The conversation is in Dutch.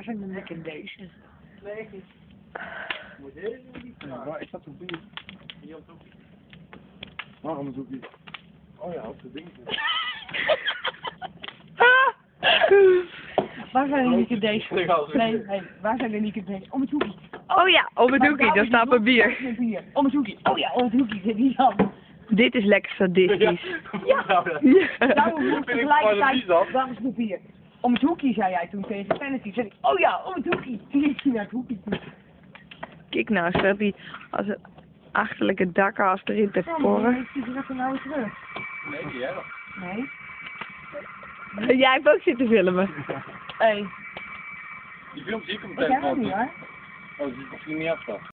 zijn dan lekker deze? Nee. Moet deze niet? Waar is dat een bier? Hier op de hoek. Waarom een doekje? Oh ja, op de ding. Waar zijn de Nieke deze? Nee, waar zijn de Nieke deze? Om het hoekje. Oh ja, op het hoekje, daar staat een bier. Om het hoekje. Oh ja, om het hoekje zit die dan. Dit is lekker sadistisch. Ja. Ja. Daarom moest tegelijkertijd, waar is het bier? Om het hoekje, zei jij toen tegen de penalty. Zei ik, oh ja, om het hoekje. Toen ging hij naar het hoekje toe. Kijk nou, staat hij als een achterlijke dakkas erin te porren. Hij gaat er nou weer terug. Nee, jij nog. Nee. Jij hebt ook zitten filmen. Hé. Die film zie ik hem Ik heb hem meteen. niet hoor. Oh, die is misschien niet afstand.